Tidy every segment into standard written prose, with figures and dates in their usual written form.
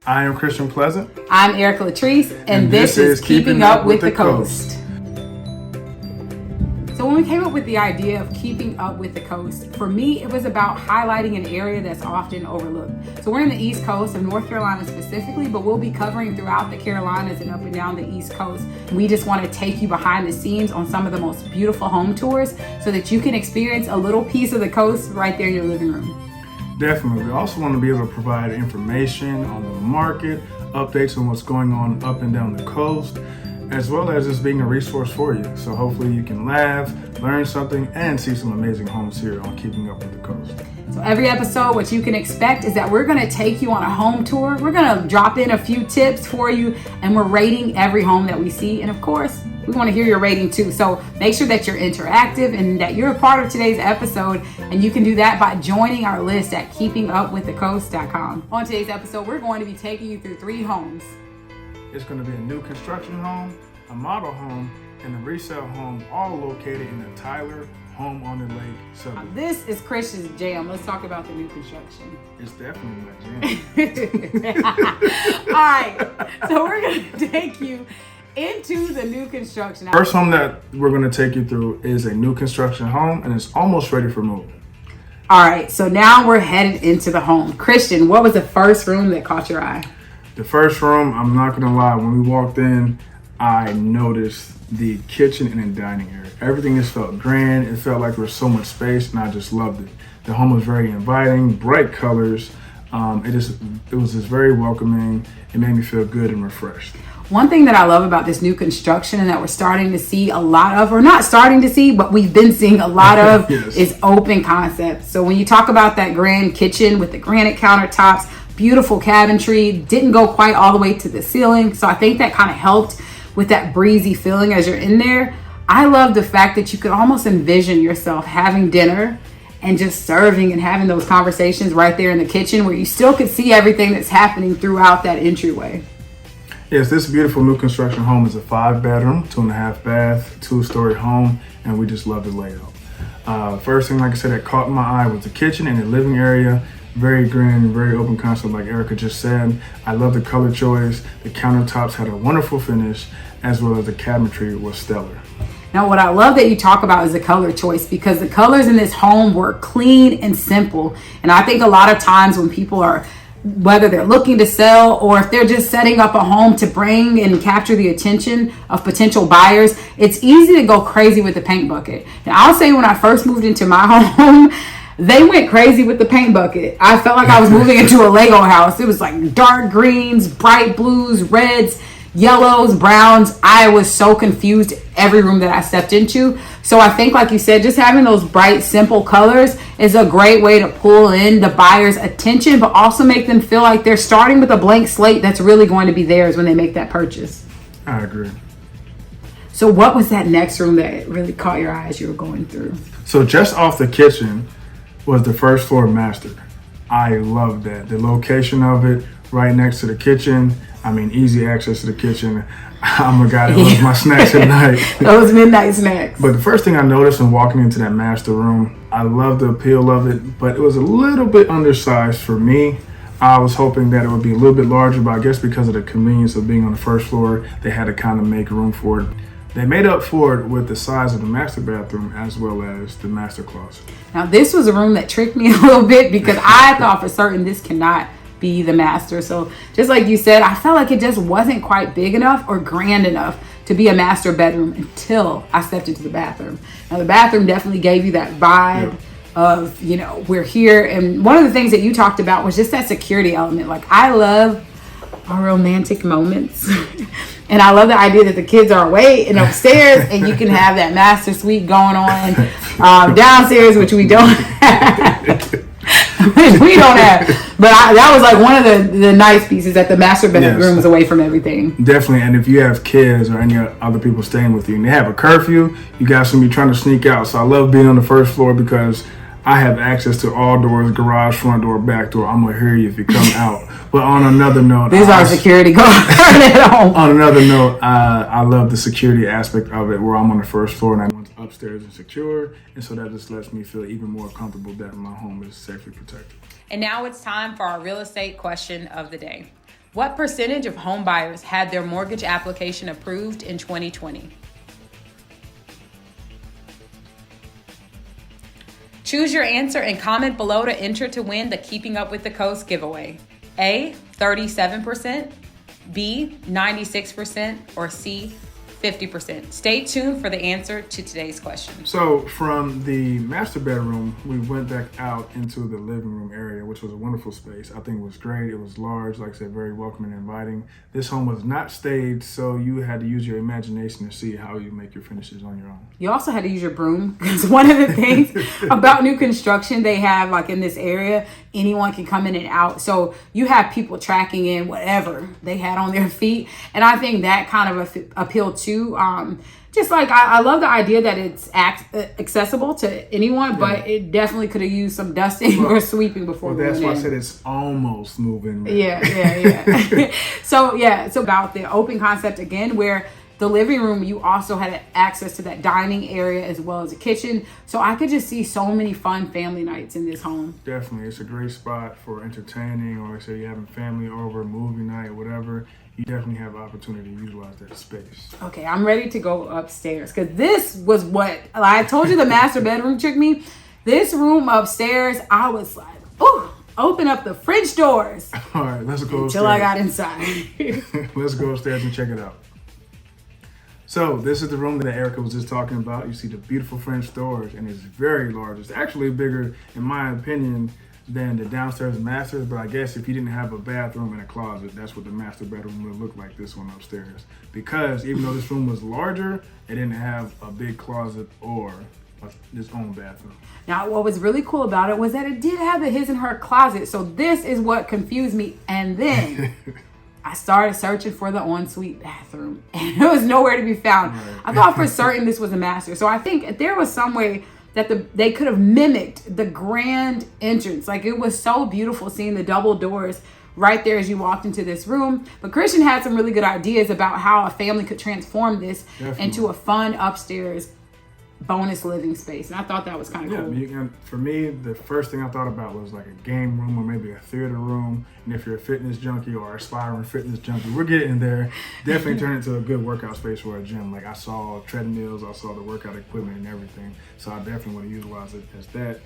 I am Christian Pleasant. I'm Erica Latrice, and this is Keeping Up with the Coast. So when we came up with the idea of keeping up with the coast, for me, it was about highlighting an area that's often overlooked. So we're in the East Coast of North Carolina specifically, but we'll be covering throughout the Carolinas and up and down the East Coast. We just want to take you behind the scenes on some of the most beautiful home tours so that you can experience a little piece of the coast right there in your living room. Definitely. We also want to be able to provide information on the market, updates on what's going on up and down the coast, as well as just being a resource for you. So hopefully you can laugh, learn something, and see some amazing homes here on Keeping Up with the Coast. So every episode, what you can expect is that we're going to take you on a home tour. We're going to drop in a few tips for you, and we're rating every home that we see. And of course, we want to hear your rating too. So make sure that you're interactive and that you're a part of today's episode. And you can do that by joining our list at keepingupwiththecoast.com. On today's episode, we're going to be taking you through 3 homes. It's going to be a new construction home, a model home, and a resale home, all located in the Tyler Home on the Lake subdivision. This is Christian's jam. Let's talk about the new construction. It's definitely my jam. All right, so we're going to take you into the new construction. First home that we're going to take you through is a new construction home, and it's almost ready for move. All right, so now we're headed into the home. Christian, what was the first room that caught your eye? The first room, I'm not gonna lie, when we walked in, I noticed the kitchen and the dining area. Everything just felt grand. It felt like there was so much space, and I just loved it. The home was very inviting, bright colors. It was just very welcoming. It made me feel good and refreshed. One thing that I love about this new construction and that we're starting to see a lot of, or not starting to see, but we've been seeing a lot of, yes, is open concepts. So when you talk about that grand kitchen with the granite countertops, beautiful cabinetry, didn't go quite all the way to the ceiling. So I think that kind of helped with that breezy feeling as you're in there. I love the fact that you could almost envision yourself having dinner and just serving and having those conversations right there in the kitchen where you still could see everything that's happening throughout that entryway. Yes, this beautiful new construction home is a 5-bedroom, 2.5 bath, 2-story home, and we just love the layout. First thing, like I said, that caught my eye was the kitchen and the living area. Very grand, very open concept, like Erica just said. I love the color choice. The countertops had a wonderful finish, as well as the cabinetry was stellar. Now, what I love that you talk about is the color choice, because the colors in this home were clean and simple. And I think a lot of times when people are, whether they're looking to sell or if they're just setting up a home to bring and capture the attention of potential buyers, it's easy to go crazy with the paint bucket. And I'll say when I first moved into my home, they went crazy with the paint bucket. I felt like I was moving into a Lego house. It was like dark greens, bright blues, reds, yellows, browns. I was so confused every room that I stepped into. So I think, like you said, just having those bright, simple colors is a great way to pull in the buyer's attention, but also make them feel like they're starting with a blank slate that's really going to be theirs when they make that purchase. I agree. So what was that next room that really caught your eye as you were going through? So just off the kitchen was the first floor master. I loved that. The location of it, right next to the kitchen. I mean, easy access to the kitchen. I'm a guy that loves my snacks at night. Those midnight snacks. But the first thing I noticed when walking into that master room, I love the appeal of it, but it was a little bit undersized for me. I was hoping that it would be a little bit larger, but I guess because of the convenience of being on the first floor, they had to kind of make room for it. They made up for it with the size of the master bathroom as well as the master closet. Now, this was a room that tricked me a little bit because I thought for certain this cannot be the master. So just like you said, I felt like it just wasn't quite big enough or grand enough to be a master bedroom until I stepped into the bathroom. Now, the bathroom definitely gave you that vibe of, you know, we're here. And one of the things that you talked about was just that security element. Like, I love our romantic moments. And I love the idea that the kids are away and upstairs and you can have that master suite going on downstairs, which we don't have. We don't have. But that was like one of the nice pieces, that the master bedroom was away from everything. Definitely. And if you have kids or any other people staying with you and they have a curfew, you guys can be trying to sneak out. So I love being on the first floor because I have access to all doors, garage, front door, back door. I'm going to hear you if you come out. But on another note, this is our security guard at home. On another note, I love the security aspect of it, where I'm on the first floor and I'm upstairs and secure. And so that just lets me feel even more comfortable that my home is safely protected. And now it's time for our real estate question of the day. What percentage of home buyers had their mortgage application approved in 2020? Choose your answer and comment below to enter to win the Keeping Up with the Coast giveaway. A, 37%, B, 96%, or C, 50%. Stay tuned for the answer to today's question. So from the master bedroom, we went back out into the living room area, which was a wonderful space. I think it was great. It was large, like I said, very welcoming and inviting. This home was not staged, so you had to use your imagination to see how you make your finishes on your own. You also had to use your broom, because one of the things about new construction they have, like in this area, anyone can come in and out. So you have people tracking in whatever they had on their feet. And I think that kind of appealed to just like I love the idea that it's accessible to anyone, but it definitely could have used some dusting or sweeping before. Well, that's why I said it's almost moving. Yeah. So about the open concept again, where the living room, you also had access to that dining area as well as a kitchen. So I could just see so many fun family nights in this home. Definitely. It's a great spot for entertaining, or like I say you're having family over, movie night, whatever. You definitely have opportunity to utilize that space. Okay, I'm ready to go upstairs, because this was what I told you the master bedroom tricked me. This room upstairs, I was like, oh, open up the fridge doors. All right, let's go until upstairs. I got inside. Let's go upstairs and check it out. So this is the room that Erica was just talking about. You see the beautiful French doors, and it's very large. It's actually bigger, in my opinion, than the downstairs masters, but I guess if you didn't have a bathroom and a closet, that's what the master bedroom would look like, this one upstairs. Because even though this room was larger, it didn't have a big closet or its own bathroom. Now, what was really cool about it was that it did have a his and her closet. So this is what confused me. And then I started searching for the ensuite bathroom, and it was nowhere to be found. Right. I thought for certain this was a master. So I think there was some way that they could have mimicked the grand entrance. Like, it was so beautiful seeing the double doors right there as you walked into this room. But Christian had some really good ideas about how a family could transform this into a fun upstairs bonus living space, and I thought that was kind of cool. For me, the first thing I thought about was like a game room or maybe a theater room. And if you're a fitness junkie or aspiring fitness junkie, we're getting there. Definitely turn it into a good workout space for a gym. Like, I saw treadmills, I saw the workout equipment and everything. So I definitely want to utilize it as that.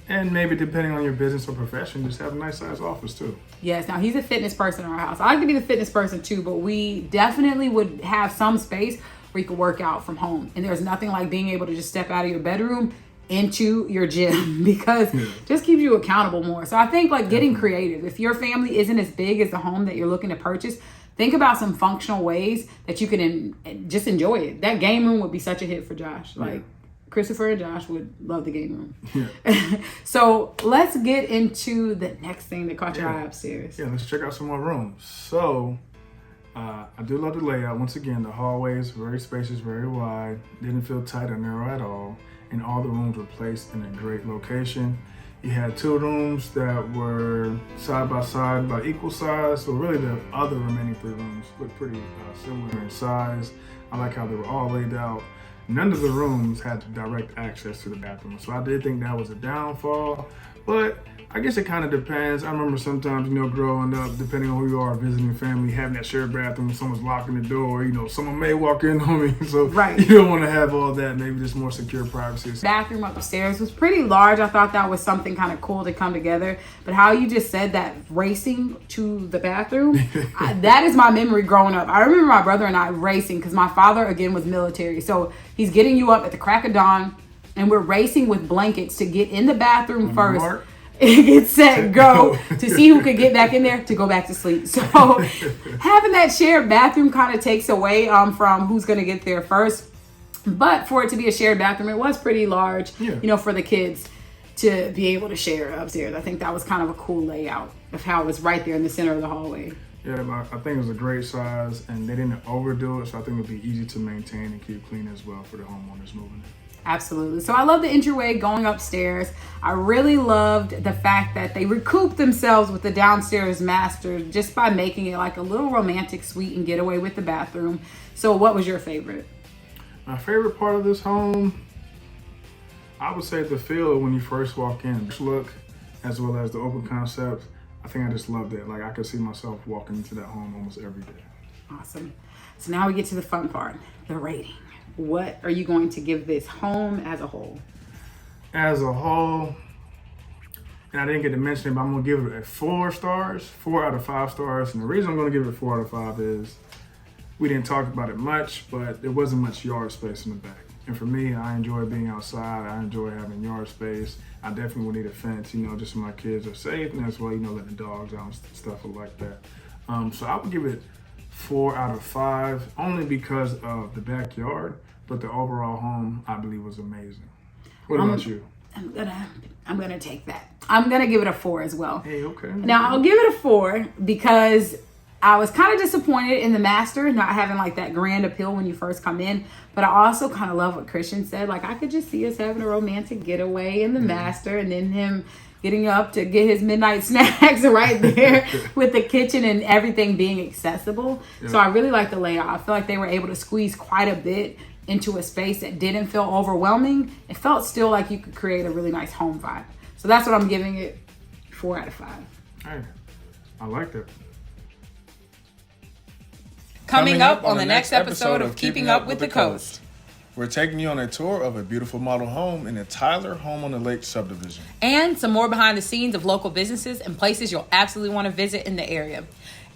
And maybe depending on your business or profession, just have a nice size office too. Yes, now he's a fitness person in our house. I like to be the fitness person too, but we definitely would have some space where you can work out from home. And there's nothing like being able to just step out of your bedroom into your gym, because it just keeps you accountable more. So I think like getting creative. If your family isn't as big as the home that you're looking to purchase, think about some functional ways that you can just enjoy it. That game room would be such a hit for Josh. Like, Christopher and Josh would love the game room. So let's get into the next thing that caught your eye upstairs. Yeah, let's check out some more rooms. So I do love the layout. Once again, the hallway is very spacious, very wide. Didn't feel tight or narrow at all. And all the rooms were placed in a great location. You had two rooms that were side by side, about equal size. So really the other remaining three rooms look pretty similar in size. I like how they were all laid out. None of the rooms had direct access to the bathroom. So I did think that was a downfall, but I guess it kind of depends. I remember sometimes, growing up, depending on who you are, visiting family, having that shared bathroom, someone's locking the door, someone may walk in on me. So you don't want to have all that, maybe just more secure privacy. Bathroom upstairs was pretty large. I thought that was something kind of cool to come together. But how you just said that, racing to the bathroom, that is my memory growing up. I remember my brother and I racing, because my father, again, was military. So he's getting you up at the crack of dawn, and we're racing with blankets to get in the bathroom first. Get set, go, to see who could get back in there to go back to sleep. So having that shared bathroom kind of takes away from who's going to get there first. But for it to be a shared bathroom, it was pretty large, for the kids to be able to share upstairs. I think that was kind of a cool layout of how it was right there in the center of the hallway. Yeah, I think it was a great size, and they didn't overdo it, so I think it would be easy to maintain and keep clean as well for the homeowners moving in. Absolutely. So I love the entryway going upstairs. I really loved the fact that they recouped themselves with the downstairs master just by making it like a little romantic suite and getaway with the bathroom. So what was your favorite? My favorite part of this home, I would say the feel when you first walk in. Look, as well as the open concept. I think I just loved it. Like I could see myself walking into that home almost every day. Awesome. So now we get to the fun part, the rating. What are you going to give this home as a whole? As a whole, and I didn't get to mention it, but I'm gonna give it a 4 stars, 4 out of 5 stars. And the reason I'm gonna give it a 4 out of 5 is we didn't talk about it much, but there wasn't much yard space in the back. And for me, I enjoy being outside. I enjoy having yard space. I definitely would need a fence, just so my kids are safe, and as well, letting the dogs out and stuff like that. So I would give it 4 out of 5, only because of the backyard, but the overall home, I believe, was amazing. What about you? I'm gonna take that. I'm gonna give it a 4 as well. Hey, okay. Now I'll give it a 4 because I was kind of disappointed in the master not having like that grand appeal when you first come in, but I also kind of love what Christian said. Like I could just see us having a romantic getaway in the master, and then him getting up to get his midnight snacks right there with the kitchen and everything being accessible. Yeah. So I really like the layout. I feel like they were able to squeeze quite a bit into a space that didn't feel overwhelming. It felt still like you could create a really nice home vibe. So that's what I'm giving it, 4 out of 5. Hey, I like that. Coming up on the next episode of Keeping Up with the Coast. We're taking you on a tour of a beautiful model home in the Tyler Home on the Lake subdivision. And some more behind the scenes of local businesses and places you'll absolutely want to visit in the area.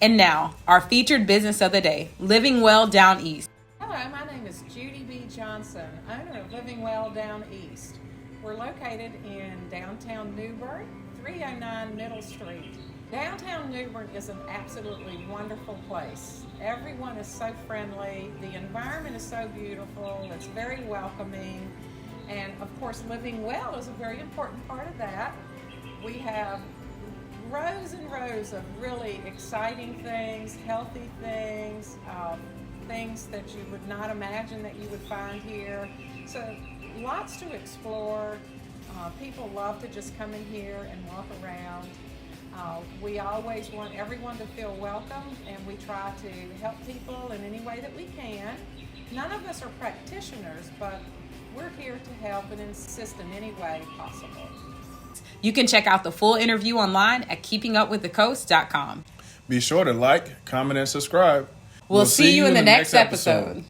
And now, our featured business of the day, Living Well Down East. Hello, my name is Judy B. Johnson, owner of Living Well Down East. We're located in downtown New Bern, 309 Middle Street. Downtown New Bern is an absolutely wonderful place. Everyone is so friendly. The environment is so beautiful. It's very welcoming. And of course, living well is a very important part of that. We have rows and rows of really exciting things, healthy things, things that you would not imagine that you would find here. So lots to explore. People love to just come in here and walk around. We always want everyone to feel welcome, and we try to help people in any way that we can. None of us are practitioners, but we're here to help and assist in any way possible. You can check out the full interview online at keepingupwiththecoast.com. Be sure to like, comment, and subscribe. We'll see you in the next episode.